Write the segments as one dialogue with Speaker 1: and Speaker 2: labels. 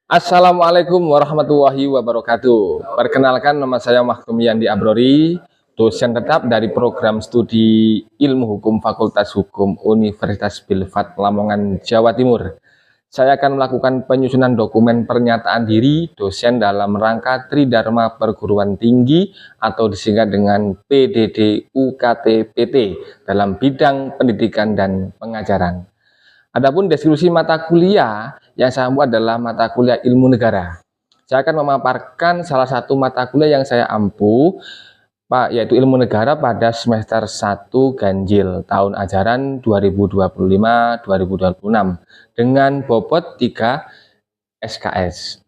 Speaker 1: Assalamualaikum warahmatullahi wabarakatuh. Perkenalkan, nama saya Mahkum Yandi Abrori, dosen tetap dari program studi Ilmu Hukum Fakultas Hukum Universitas Filsafat Lamongan, Jawa Timur. Saya akan melakukan penyusunan dokumen pernyataan diri dosen dalam rangka Tridharma Perguruan Tinggi atau disingkat dengan PDD UKT PT dalam bidang pendidikan dan pengajaran. Adapun deskripsi mata kuliah yang saya buat adalah mata kuliah ilmu negara. Saya akan memaparkan salah satu mata kuliah yang saya ampu, yaitu ilmu negara pada semester 1 ganjil tahun ajaran 2025-2026 dengan bobot 3 SKS.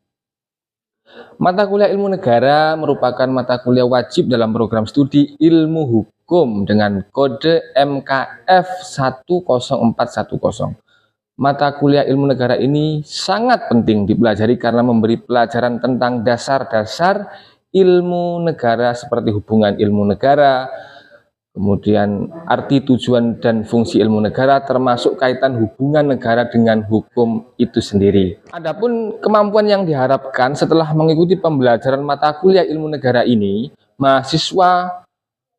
Speaker 1: Mata kuliah ilmu negara merupakan mata kuliah wajib dalam program studi ilmu hukum dengan kode MKF 10410. Mata kuliah ilmu negara ini sangat penting dipelajari karena memberi pelajaran tentang dasar-dasar ilmu negara seperti hubungan ilmu negara, kemudian arti, tujuan, dan fungsi ilmu negara, termasuk kaitan hubungan negara dengan hukum itu sendiri. Adapun kemampuan yang diharapkan setelah mengikuti pembelajaran mata kuliah ilmu negara ini, mahasiswa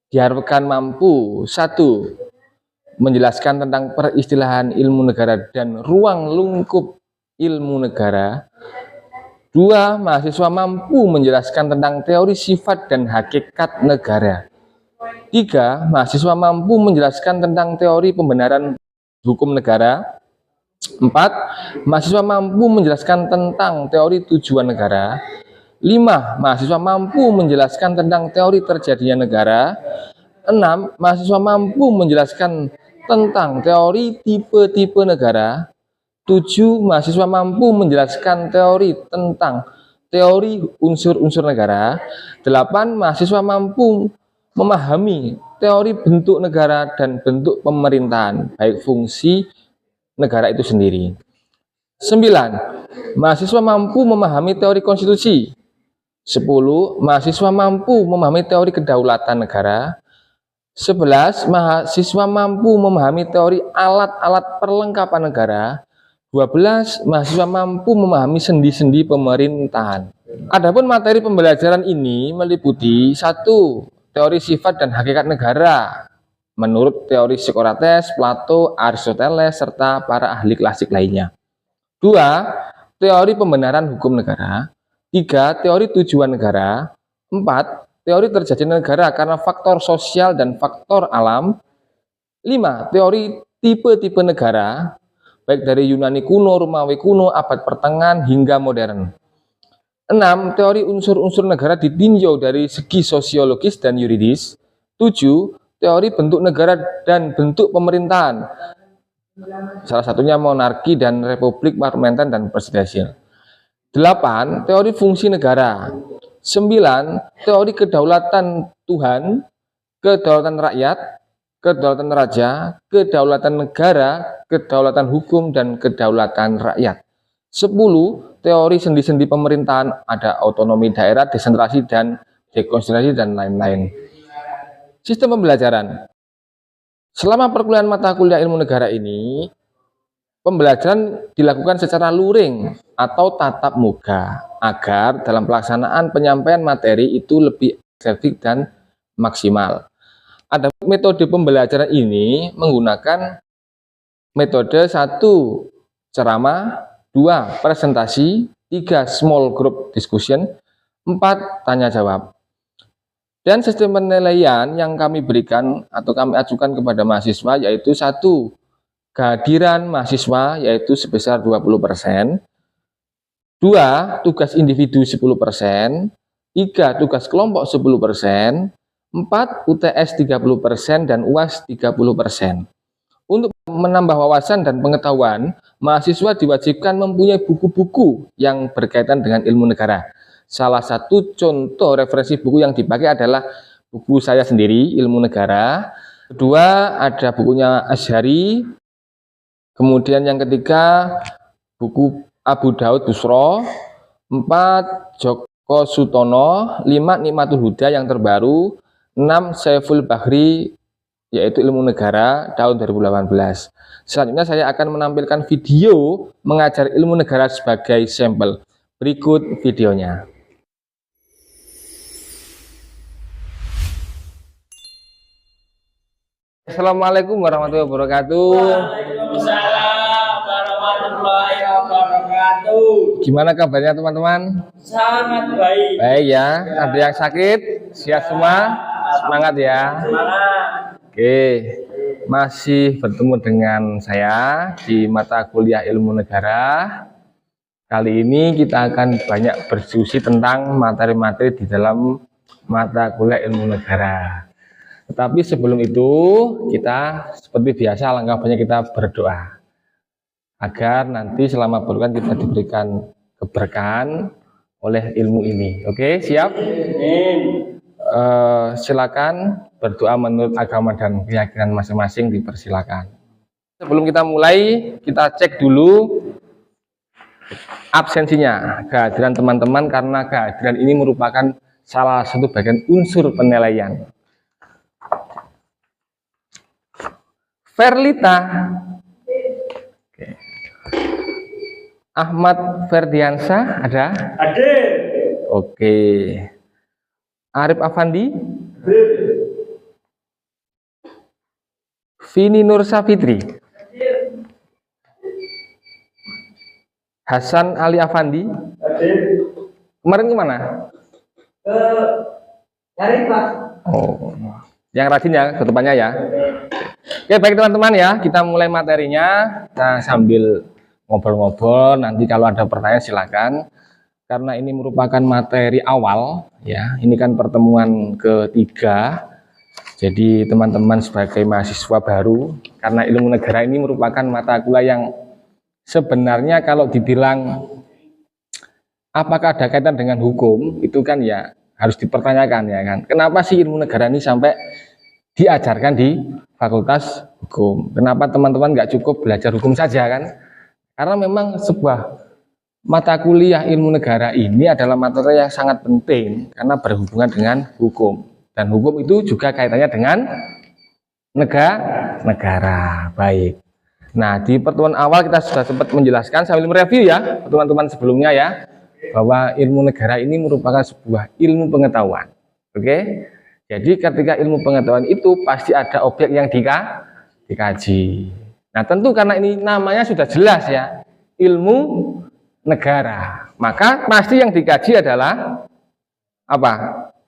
Speaker 1: diharapkan mampu: 1. Menjelaskan tentang peristilahan ilmu negara dan ruang lingkup ilmu negara. 2. Mahasiswa mampu menjelaskan tentang teori sifat dan hakikat negara. 3. Mahasiswa mampu menjelaskan tentang teori pembenaran hukum negara. 4. Mahasiswa mampu menjelaskan tentang teori tujuan negara. 5. Mahasiswa mampu menjelaskan tentang teori terjadinya negara. 6. Mahasiswa mampu menjelaskan tentang teori tipe-tipe negara. 7. Mahasiswa mampu menjelaskan teori tentang teori unsur-unsur negara. 8. Mahasiswa mampu memahami teori bentuk negara dan bentuk pemerintahan, baik fungsi negara itu sendiri. 9. Mahasiswa mampu memahami teori konstitusi. 10. Mahasiswa mampu memahami teori kedaulatan negara. 11. Mahasiswa mampu memahami teori alat-alat perlengkapan negara. 12. Mahasiswa mampu memahami sendi-sendi pemerintahan. Adapun materi pembelajaran ini meliputi: 1. Teori sifat dan hakikat negara menurut teori Socrates, Plato, Aristoteles, serta para ahli klasik lainnya. 2. Teori pembenaran hukum negara. 3. Teori tujuan negara. 4. Teori terjadinya negara karena faktor sosial dan faktor alam. 5. Teori tipe-tipe negara, baik dari Yunani kuno, Romawi kuno, abad pertengahan hingga modern. 6. Teori unsur-unsur negara ditinjau dari segi sosiologis dan yuridis. 7. Teori bentuk negara dan bentuk pemerintahan, salah satunya monarki dan republik, parlementer, dan presidensial. 8. Teori fungsi negara. 9. Teori kedaulatan Tuhan, kedaulatan rakyat, kedaulatan raja, kedaulatan negara, kedaulatan hukum, dan kedaulatan rakyat. 10. Teori sendi-sendi pemerintahan, ada otonomi daerah, desentralisasi, dan dekonsentrasi, dan lain-lain. Sistem pembelajaran. Selama perkuliahan mata kuliah ilmu negara ini, pembelajaran dilakukan secara luring atau tatap muka agar dalam pelaksanaan penyampaian materi itu lebih efektif dan maksimal. Ada metode pembelajaran ini menggunakan metode: 1. Ceramah, 2. Presentasi, 3. Small group discussion, 4. Tanya jawab. Dan sistem penilaian yang kami berikan atau kami ajukan kepada mahasiswa yaitu: 1. Kehadiran mahasiswa yaitu sebesar 20%, 2. Tugas individu 10%, 3. Tugas kelompok 10%, 4. UTS 30%, dan UAS 30%. Untuk menambah wawasan dan pengetahuan, mahasiswa diwajibkan mempunyai buku-buku yang berkaitan dengan ilmu negara. Salah satu contoh referensi buku yang dipakai adalah buku saya sendiri, Ilmu Negara. Kedua, ada bukunya Azhari. Kemudian yang ketiga, buku Abu Daud Busro. 4. Joko Sutono. 5. Nikmatul Huda yang terbaru. 6. Saiful Bahri, yaitu Ilmu Negara tahun 2018. Selanjutnya saya akan menampilkan video mengajar ilmu negara sebagai sampel. berikut videonya. Assalamualaikum warahmatullahi wabarakatuh.
Speaker 2: Waalaikumsalam warahmatullahi wabarakatuh.
Speaker 1: Gimana kabarnya teman-teman?
Speaker 2: Sangat baik.
Speaker 1: Baik ya. Ada yang sakit? Siap semua? Semangat ya.
Speaker 2: Semangat.
Speaker 1: Oke. Masih bertemu dengan saya di mata kuliah Ilmu Negara. Kali ini kita akan banyak berdiskusi tentang materi-materi di dalam mata kuliah Ilmu Negara. Tetapi sebelum itu, kita seperti biasa alangkah baiknya kita berdoa agar nanti selama berbulan kita diberikan keberkahan oleh ilmu ini. Oke, siap? Silakan berdoa menurut agama dan keyakinan masing-masing, dipersilakan. Sebelum kita mulai, kita cek dulu absensinya, kehadiran teman-teman, karena kehadiran ini merupakan salah satu bagian unsur penilaian. Verlita, oke. Ahmad Ferdiansyah ada?
Speaker 2: Ada.
Speaker 1: Oke. Arif Afandi? Vini Nur Safitri? Hasan Ali Afandi?
Speaker 2: Ada.
Speaker 1: Kemarin kemana?
Speaker 2: Cari Pak.
Speaker 1: Oh, yang rajin ya kedepannya ya. Oke, baik teman-teman ya, kita mulai materinya. Nah, sambil ngobrol-ngobrol, nanti kalau ada pertanyaan silakan. Karena ini merupakan materi awal ya, ini kan pertemuan ketiga. Jadi teman-teman sebagai mahasiswa baru, karena ilmu negara ini merupakan mata kuliah yang sebenarnya kalau dibilang apakah ada kaitan dengan hukum, itu kan ya harus dipertanyakan ya kan. Kenapa sih ilmu negara ini sampai diajarkan di Fakultas Hukum? Kenapa teman-teman nggak cukup belajar hukum saja kan? Karena memang sebuah mata kuliah ilmu negara ini adalah materi yang sangat penting karena berhubungan dengan hukum. Dan hukum itu juga kaitannya dengan negara. Baik. Nah, di pertemuan awal kita sudah sempat menjelaskan sambil mereview ya teman-teman sebelumnya ya, bahwa ilmu negara ini merupakan sebuah ilmu pengetahuan. Oke? Jadi ketika ilmu pengetahuan itu pasti ada objek yang dikaji. Nah, tentu karena ini namanya sudah jelas ya, ilmu negara. Maka pasti yang dikaji adalah apa?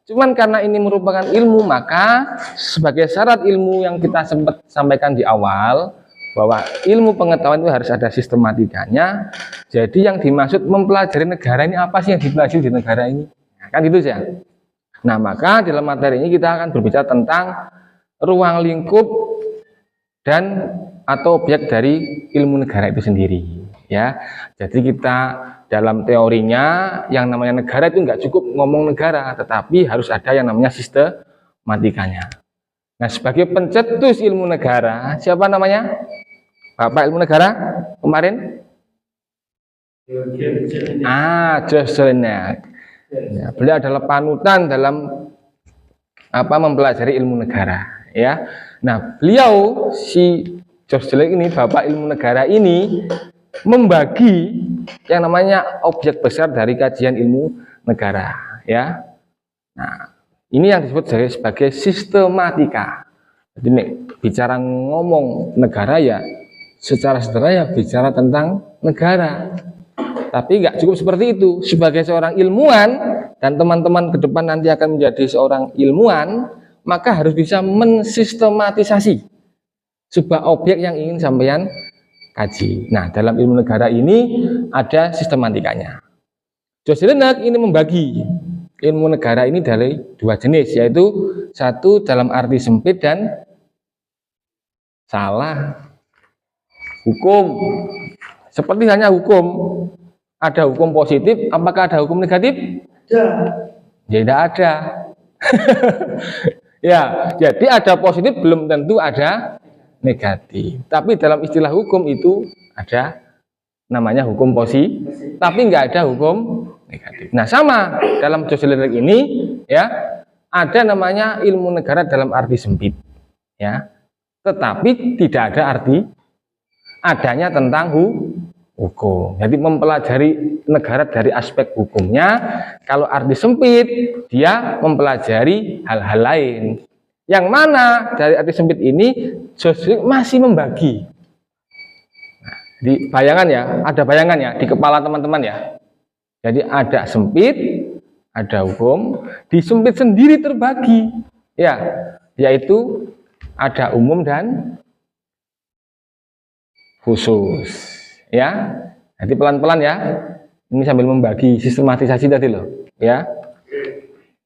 Speaker 1: Cuman karena ini merupakan ilmu, maka sebagai syarat ilmu yang kita sempat sampaikan di awal, bahwa ilmu pengetahuan itu harus ada sistematikanya. Jadi yang dimaksud mempelajari negara ini apa sih yang dipelajari di negara ini? Nah, kan gitu ya. Nah, maka dalam materi ini kita akan berbicara tentang ruang lingkup dan atau objek dari ilmu negara itu sendiri ya. Jadi kita dalam teorinya yang namanya negara itu nggak cukup ngomong negara, tetapi harus ada yang namanya sistematikanya. Nah, sebagai pencetus ilmu negara, siapa namanya? Bapak ilmu negara kemarin? Jocelyn. Ya, beliau adalah panutan dalam mempelajari ilmu negara ya. Nah, beliau si Jocelyn ini, Bapak ilmu negara ini, membagi yang namanya objek besar dari kajian ilmu negara ya. Nah, ini yang disebut sebagai sistematika. Jadi nih, bicara ngomong negara ya secara sederhana ya bicara tentang negara. Tapi nggak cukup seperti itu. Sebagai seorang ilmuwan dan teman-teman ke depan nanti akan menjadi seorang ilmuwan, maka harus bisa mensistematisasi sebuah objek yang ingin sampean kaji. Nah, dalam ilmu negara ini ada sistematikanya. Jocelyn ini membagi ilmu negara ini dari dua jenis, yaitu satu dalam arti sempit dan salah. Hukum. Seperti hanya hukum. Ada hukum positif, apakah ada hukum negatif? Ya, tidak ada. Ya, jadi ada positif belum tentu ada negatif. Tapi dalam istilah hukum itu ada namanya hukum positif, tapi nggak ada hukum negatif. Nah, sama dalam Jocelyn ini ya, ada namanya ilmu negara dalam arti sempit ya. Tetapi tidak ada arti adanya tentang hukum. Jadi mempelajari negara dari aspek hukumnya. Kalau arti sempit, dia mempelajari hal-hal lain. Yang mana dari arti sempit ini sosiolog masih membagi. Nah, di bayangan ya, ada bayangan ya di kepala teman-teman ya. Jadi ada sempit, ada hukum, di sempit sendiri terbagi. Ya, yaitu ada umum dan khusus. Ya, jadi pelan-pelan ya. Ini sambil membagi sistematisasi tadi loh, ya.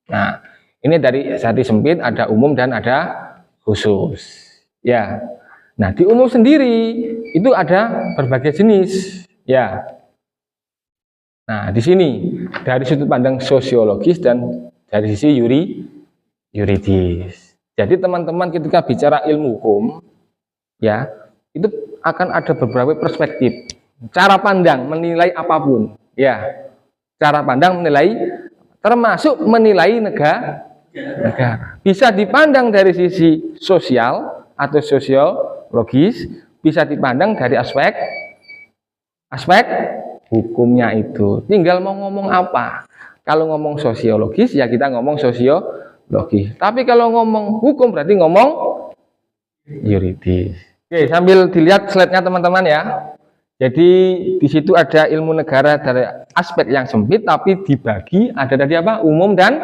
Speaker 1: Nah, ini dari arti sempit ada umum dan ada khusus. Ya. Nah, di umum sendiri itu ada berbagai jenis, ya. Nah, di sini dari sudut pandang sosiologis dan dari sisi yuridis. Jadi teman-teman ketika bicara ilmu hukum, ya, itu akan ada beberapa perspektif, cara pandang menilai apapun, ya, cara pandang menilai, termasuk menilai negara. Bisa dipandang dari sisi sosial atau sosiologis, bisa dipandang dari aspek hukumnya itu. Tinggal mau ngomong apa. Kalau ngomong sosiologis ya kita ngomong sosiologis. Tapi kalau ngomong hukum berarti ngomong yuridis. Oke, sambil dilihat slide-nya teman-teman ya. Jadi di situ ada ilmu negara dari aspek yang sempit tapi dibagi ada dari apa? Umum dan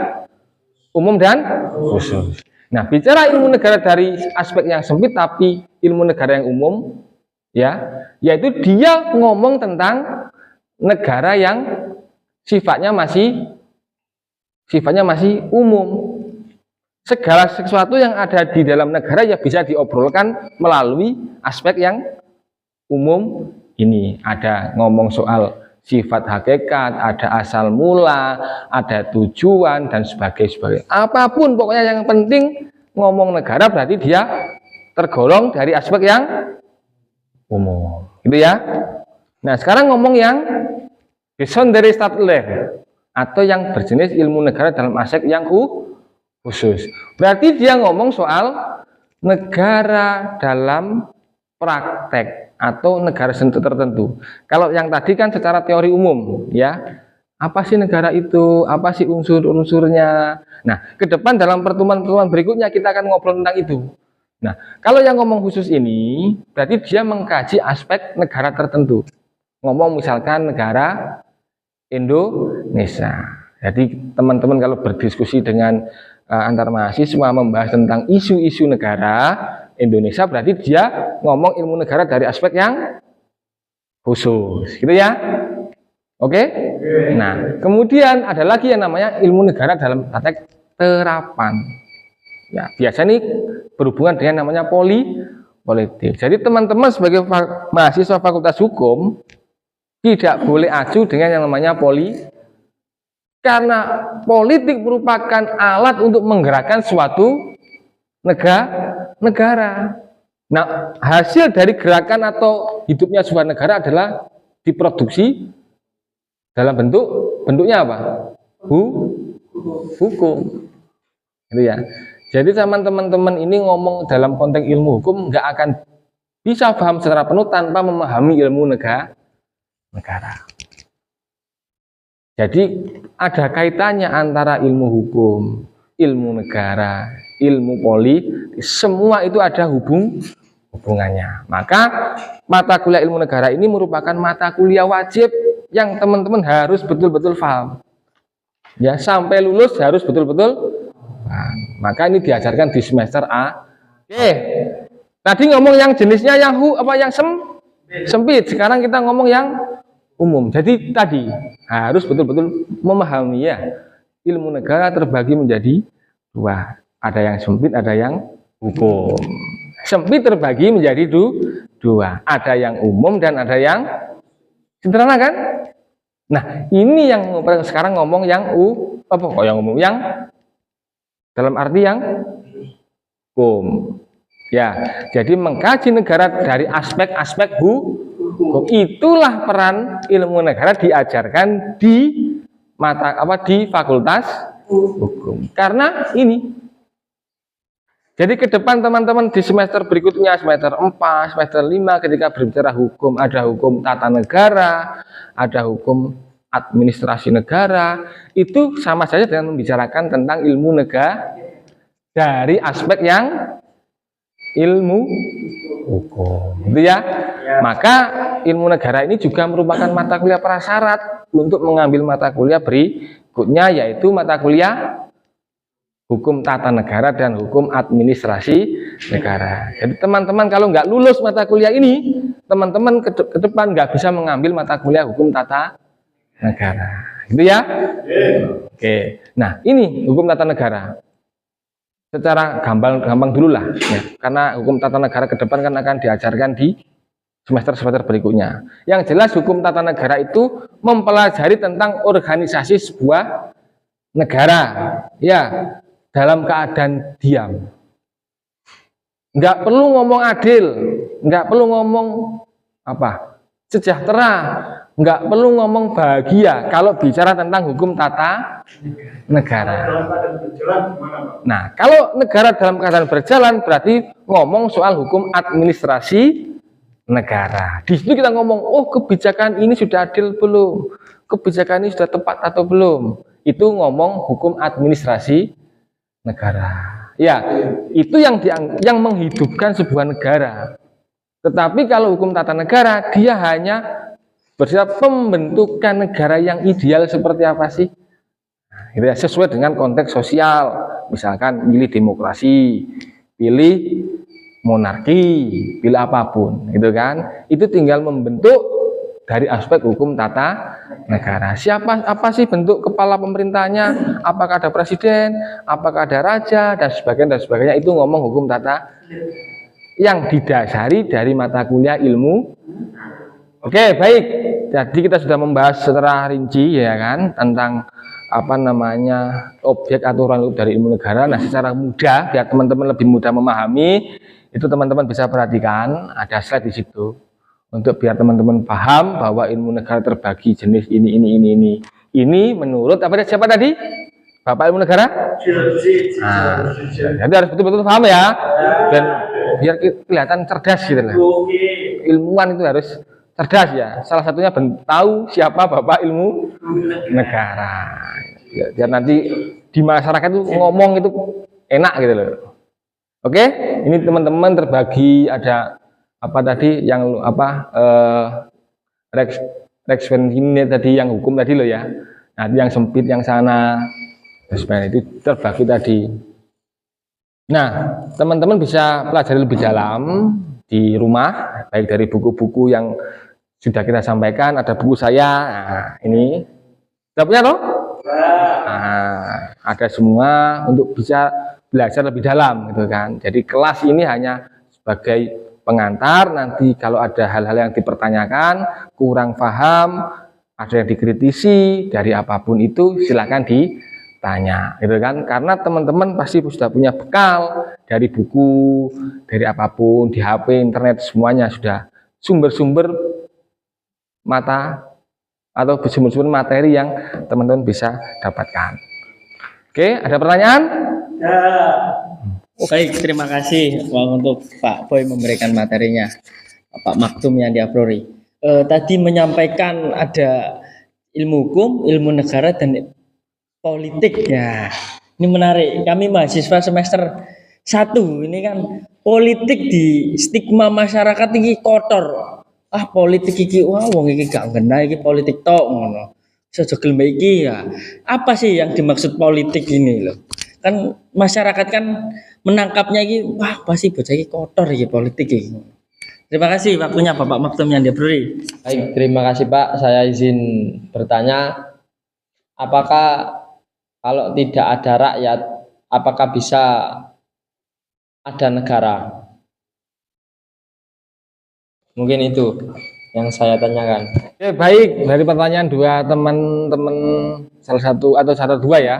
Speaker 1: khusus. Nah, bicara ilmu negara dari aspek yang sempit tapi ilmu negara yang umum ya, yaitu dia ngomong tentang negara yang sifatnya masih umum. Segala sesuatu yang ada di dalam negara ya bisa diobrolkan melalui aspek yang umum ini. Ada ngomong soal sifat hakikat, ada asal mula, ada tujuan dan sebagainya. Apapun pokoknya yang penting ngomong negara berarti dia tergolong dari aspek yang umum. Gitu ya. Nah, sekarang ngomong yang Besonderheitsstaatler atau yang berjenis ilmu negara dalam aspek yang khusus. Berarti dia ngomong soal negara dalam praktek atau negara tertentu. Kalau yang tadi kan secara teori umum, ya. Apa sih negara itu? Apa sih unsur-unsurnya? Nah, ke depan dalam pertemuan-pertemuan berikutnya kita akan ngobrol tentang itu. Nah, kalau yang ngomong khusus ini, berarti dia mengkaji aspek negara tertentu. Ngomong misalkan negara Indonesia. Jadi teman-teman kalau berdiskusi dengan antar mahasiswa membahas tentang isu-isu negara Indonesia, berarti dia ngomong ilmu negara dari aspek yang khusus, gitu ya. Oke? Nah, kemudian ada lagi yang namanya ilmu negara dalam konteks terapan. Ya, biasanya ini berhubungan dengan namanya politik. Jadi teman-teman sebagai mahasiswa Fakultas Hukum tidak boleh acuh dengan yang namanya karena politik merupakan alat untuk menggerakkan suatu negara. Nah, hasil dari gerakan atau hidupnya sebuah negara adalah diproduksi dalam bentuknya apa? Hukum. Gitu ya. Jadi teman-teman ini ngomong dalam konteks ilmu hukum nggak akan bisa paham secara penuh tanpa memahami ilmu negara. Jadi ada kaitannya antara ilmu hukum, ilmu negara, ilmu politik, semua itu ada hubungannya. Maka mata kuliah ilmu negara ini merupakan mata kuliah wajib yang teman-teman harus betul-betul paham. Ya, sampai lulus harus betul-betul paham. Maka ini diajarkan di semester A. Oke. Tadi ngomong yang jenisnya yang sempit. Sekarang kita ngomong yang umum. Jadi tadi harus betul-betul memahami ya. Ilmu negara terbagi menjadi dua. Ada yang sempit, ada yang hukum. Sempit terbagi menjadi dua. Ada yang umum dan ada yang sederhana kan? Nah, ini yang sekarang ngomong yang yang umum, yang dalam arti yang hukum. Ya, jadi mengkaji negara dari aspek-aspek hukum. Itulah peran ilmu negara diajarkan di di Fakultas Hukum. Karena ini Jadi ke depan teman-teman di semester berikutnya, semester 4, semester 5, ketika berbicara hukum, ada hukum tata negara, ada hukum administrasi negara, itu sama saja dengan membicarakan tentang ilmu negara dari aspek yang ilmu hukum, gitu ya. Maka ilmu negara ini juga merupakan mata kuliah prasyarat untuk mengambil mata kuliah berikutnya, yaitu mata kuliah hukum tata negara dan hukum administrasi negara. Jadi teman-teman kalau nggak lulus mata kuliah ini, teman-teman ke depan nggak bisa mengambil mata kuliah hukum tata negara, gitu ya. Oke, nah ini hukum tata negara. Secara gampang dulu lah, ya. Karena hukum tata negara ke depan kan akan diajarkan di semester-semester berikutnya. Yang jelas hukum tata negara itu mempelajari tentang organisasi sebuah negara, ya, dalam keadaan diam. Nggak perlu ngomong adil, nggak perlu ngomong apa sejahtera, nggak perlu ngomong bahagia kalau bicara tentang hukum tata negara. Nah, kalau negara dalam keadaan berjalan berarti ngomong soal hukum administrasi negara. Di situ kita ngomong, oh kebijakan ini sudah adil belum? Kebijakan ini sudah tepat atau belum? Itu ngomong hukum administrasi negara. Ya, itu yang menghidupkan sebuah negara. Tetapi kalau hukum tata negara, dia hanya bersifat pembentukan negara yang ideal seperti apa sih? Gitu ya, sesuai dengan konteks sosial. Misalkan pilih demokrasi, pilih monarki, pilih apapun, gitu kan? Itu tinggal membentuk dari aspek hukum tata negara. Apa sih bentuk kepala pemerintahnya? Apakah ada presiden? Apakah ada raja? Dan sebagainya. Itu ngomong hukum tata yang didasari dari mata kuliah ilmu. Oke, baik. Jadi kita sudah membahas secara rinci ya kan tentang apa namanya objek aturan dari ilmu negara. Nah, secara mudah biar teman-teman lebih mudah memahami, itu teman-teman bisa perhatikan ada slide di situ untuk biar teman-teman paham bahwa ilmu negara terbagi jenis ini. Ini menurut siapa tadi? Bapak ilmu negara? Nah, jadi harus betul-betul paham ya, dan biar kelihatan cerdas gitu lah. Ilmuwan itu harus cerdas ya. Salah satunya tahu siapa Bapak ilmu negara. Ya, biar nanti di masyarakat itu ngomong itu enak gitu loh. Oke, ini teman-teman terbagi ada apa tadi yang Rexven ini tadi yang hukum tadi loh ya. Nanti yang sempit yang sana. Itu terbagi tadi. Nah, teman-teman bisa pelajari lebih dalam di rumah, baik dari buku-buku yang sudah kita sampaikan, ada buku saya, nah, ini sudah punya toh? Nah, ada semua untuk bisa belajar lebih dalam gitu kan. Jadi kelas ini hanya sebagai pengantar, nanti kalau ada hal-hal yang dipertanyakan, kurang paham, ada yang dikritisi dari apapun itu silakan ditanya gitu kan, karena teman-teman pasti sudah punya bekal dari buku, dari apapun, di HP, internet, semuanya sudah sumber-sumber mata atau sumber-sumber materi yang teman-teman bisa dapatkan. Oke, ada pertanyaan?
Speaker 2: Baik, terima kasih untuk Pak Boy memberikan materinya, Pak Maktum yang diaprori. Tadi menyampaikan ada ilmu hukum, ilmu negara, dan politik ya. Ini menarik. Kami mahasiswa semester 1 ini kan politik di stigma masyarakat ini kotor. Ah politik iki wong iki gak ngena iki politik tok ngono. Sejogel iki ya. Apa sih yang dimaksud politik ini loh? Kan masyarakat kan menangkapnya iki wah pasti bocah iki kotor iki politik iki. Terima kasih waktunya Bapak Maktum yang diaprori.
Speaker 3: Baik, terima kasih Pak. Saya izin bertanya, apakah kalau tidak ada rakyat, apakah bisa ada negara? Mungkin itu yang saya tanyakan.
Speaker 1: Oke, baik. Dari pertanyaan dua teman-teman, salah satu atau satu dua ya,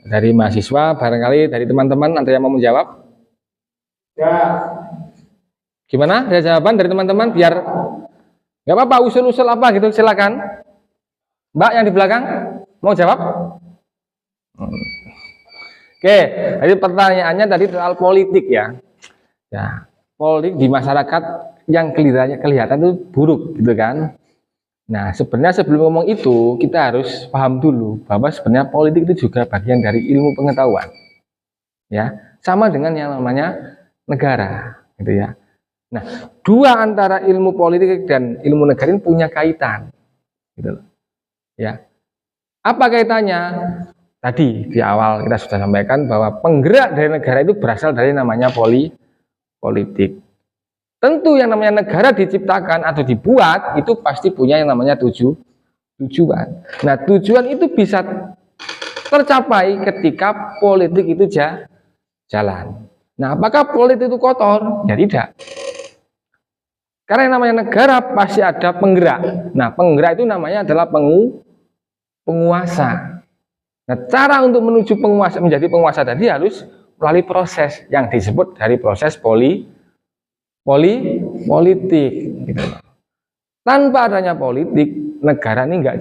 Speaker 1: dari mahasiswa, barangkali dari teman-teman ada yang mau menjawab? Ya. Gimana? Ada jawaban dari teman-teman biar nggak apa-apa, usul-usul apa gitu, silakan. Mbak yang di belakang mau jawab? Oke, jadi pertanyaannya tadi soal politik ya. Ya, politik di masyarakat yang kelihatan itu buruk gitu kan. Nah, sebenarnya sebelum ngomong itu, kita harus paham dulu bahwa sebenarnya politik itu juga bagian dari ilmu pengetahuan. Ya, sama dengan yang namanya negara, gitu ya. Nah, dua antara ilmu politik dan ilmu negara ini punya kaitan, gitu loh. Ya, apa kaitannya? Tadi di awal kita sudah sampaikan bahwa penggerak dari negara itu berasal dari namanya politik. Tentu yang namanya negara diciptakan atau dibuat itu pasti punya yang namanya tujuan. Nah, tujuan itu bisa tercapai ketika politik itu jalan. Nah, apakah politik itu kotor? Ya tidak. Karena yang namanya negara pasti ada penggerak. Nah, penggerak itu namanya adalah penguasa. Nah, cara untuk menuju menjadi penguasa tadi harus melalui proses yang disebut dari proses politik. Gitu. Tanpa adanya politik, negara ini nggak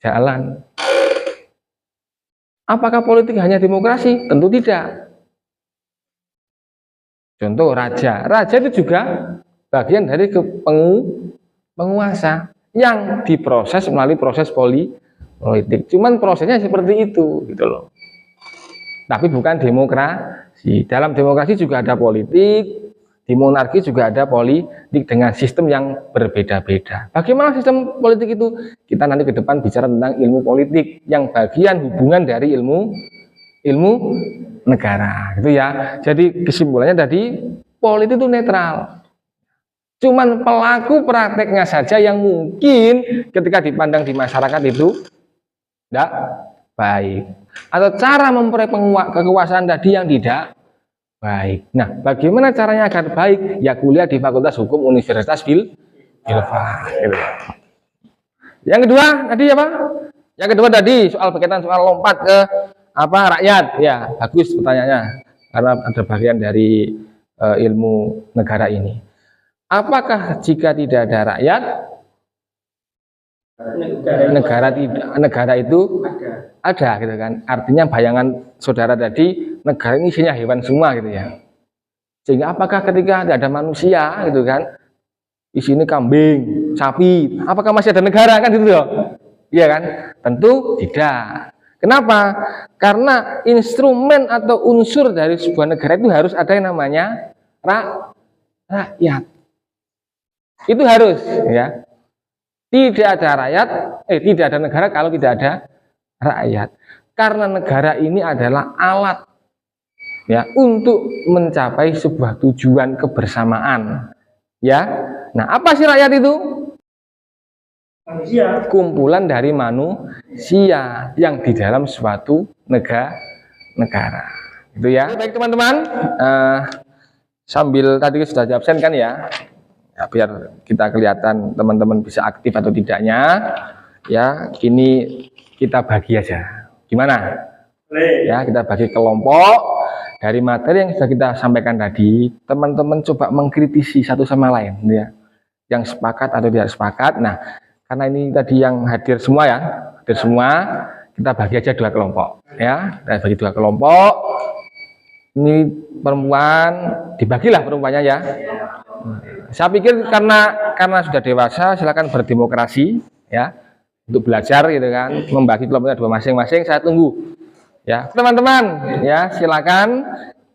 Speaker 1: jalan. Apakah politik hanya demokrasi? Tentu tidak. Contoh raja itu juga bagian dari penguasa yang diproses melalui proses politik. Cuman prosesnya seperti itu, gitu loh. Tapi bukan demokrasi. Dalam demokrasi juga ada politik, di monarki juga ada politik dengan sistem yang berbeda-beda. Bagaimana sistem politik itu? Kita nanti ke depan bicara tentang ilmu politik yang bagian hubungan dari ilmu negara, gitu ya. Jadi kesimpulannya tadi politik itu netral. Cuman pelaku prakteknya saja yang mungkin ketika dipandang di masyarakat itu tidak baik, atau cara memperoleh kekuasaan tadi yang tidak baik. Nah, bagaimana caranya agar baik? Ya kuliah di Fakultas Hukum Universitas Bilfa. Gitu. Yang kedua tadi apa? Yang kedua tadi soal berkaitan soal lompat ke rakyat. Ya, bagus pertanyaannya karena ada bagian dari ilmu negara ini. Apakah jika tidak ada rakyat, negara itu ada gitu kan? Artinya bayangan saudara tadi, negara ini isinya hewan semua gitu ya. Sehingga apakah ketika tidak ada manusia gitu kan, isinya kambing, sapi, apakah masih ada negara kan gitu loh? Iya kan? Tentu tidak. Kenapa? Karena instrumen atau unsur dari sebuah negara itu harus ada yang namanya rakyat. Itu harus ya. Tidak ada rakyat, tidak ada negara kalau tidak ada rakyat. Karena negara ini adalah alat ya untuk mencapai sebuah tujuan kebersamaan. Ya. Nah, apa sih rakyat itu? Manusia. Kumpulan dari manusia yang di dalam suatu negara. Itu ya. Baik teman-teman, sambil tadi sudah di absen kan ya. Ya, biar kita kelihatan teman-teman bisa aktif atau tidaknya ya, ini kita bagi aja gimana ya, kita bagi kelompok dari materi yang sudah kita sampaikan tadi. Teman-teman coba mengkritisi satu sama lain ya, yang sepakat atau tidak sepakat. Nah, karena ini tadi yang hadir semua ya, kita bagi aja dua kelompok ya, kita bagi dua kelompok. Ini perempuan, dibagilah perempuannya ya. Saya pikir karena sudah dewasa, silakan berdemokrasi ya, untuk belajar gitu kan, membagi kelompoknya dua masing-masing. Saya tunggu ya teman-teman ya, silakan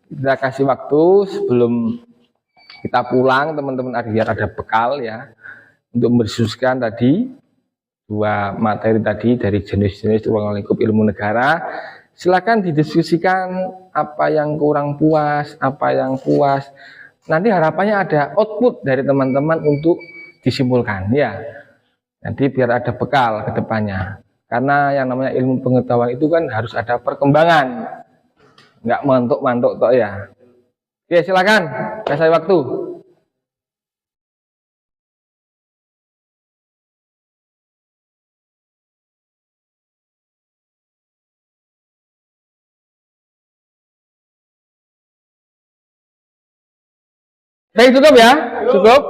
Speaker 1: kita kasih waktu sebelum kita pulang, teman-teman biar ada bekal ya untuk mendiskusikan tadi dua materi tadi dari jenis-jenis ruang lingkup ilmu negara. Silakan didiskusikan apa yang kurang puas, apa yang puas. Nanti harapannya ada output dari teman-teman untuk disimpulkan ya. Nanti biar ada bekal ke depannya. Karena yang namanya ilmu pengetahuan itu kan harus ada perkembangan. Nggak mantuk-mantuk toh ya. Oke, silakan. Kasih waktu. Baik, cukup ya? Cukup?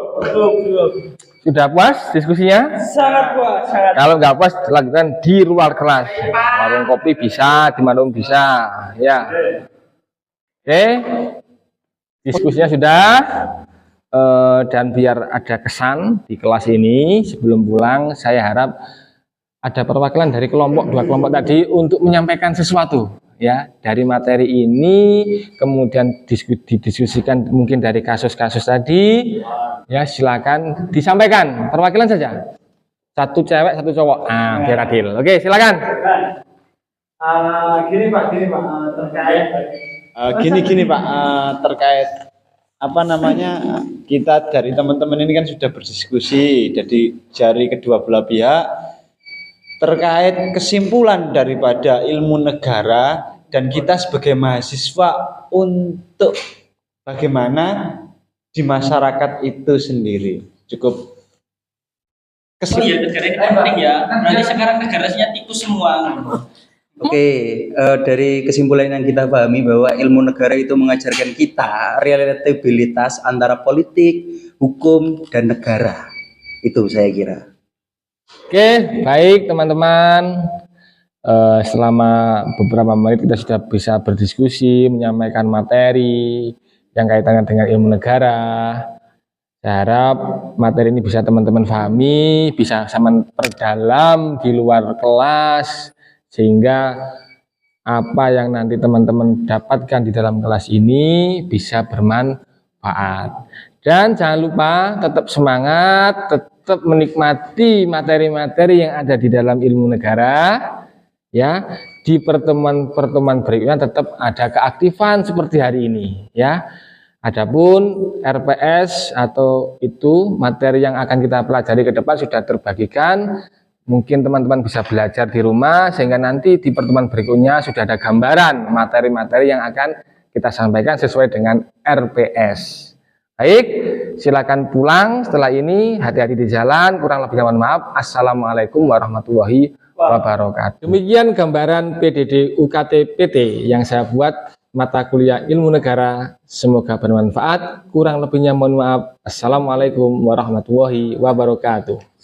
Speaker 1: Sudah puas diskusinya?
Speaker 2: Sangat puas, sangat.
Speaker 1: Kalau nggak puas, lakukan di luar kelas. Warung kopi bisa, di mana bisa. Ya. Oke. Diskusinya sudah. Dan biar ada kesan di kelas ini, sebelum pulang, saya harap ada perwakilan dari dua kelompok tadi untuk menyampaikan sesuatu. Ya, dari materi ini, kemudian didiskusikan mungkin dari kasus-kasus tadi. Ya, silakan disampaikan perwakilan saja. Satu cewek, satu cowok. Nah, biar adil. Oke, silakan.
Speaker 4: Gini Pak, terkait gini Pak, terkait apa namanya, kita dari teman-teman ini kan sudah berdiskusi dari kedua belah pihak terkait kesimpulan daripada ilmu negara dan kita sebagai mahasiswa untuk bagaimana di masyarakat itu sendiri. Cukup
Speaker 2: Iya, negara ini penting ya. Berarti sekarang negaranya tikus semua.
Speaker 5: Oke, dari kesimpulan yang kita pahami bahwa ilmu negara itu mengajarkan kita relatabilitas antara politik, hukum, dan negara. Itu saya kira.
Speaker 1: Oke, baik teman-teman. Selama beberapa menit kita sudah bisa berdiskusi, menyampaikan materi yang kaitannya dengan ilmu negara. Saya harap materi ini bisa teman-teman pahami, bisa sama perdalam di luar kelas, sehingga apa yang nanti teman-teman dapatkan di dalam kelas ini bisa bermanfaat. Dan jangan lupa tetap semangat, tetap menikmati materi-materi yang ada di dalam ilmu negara. Ya, di pertemuan-pertemuan berikutnya tetap ada keaktifan seperti hari ini. Ya, adapun RPS atau itu materi yang akan kita pelajari ke depan sudah terbagikan. Mungkin teman-teman bisa belajar di rumah sehingga nanti di pertemuan berikutnya sudah ada gambaran materi-materi yang akan kita sampaikan sesuai dengan RPS. Baik, silakan pulang setelah ini, hati-hati di jalan, kurang lebihnya mohon maaf. Assalamualaikum warahmatullahi wabarakatuh. Demikian gambaran PDD UKT PT yang saya buat mata kuliah ilmu negara. Semoga bermanfaat, kurang lebihnya mohon maaf. Assalamualaikum warahmatullahi wabarakatuh.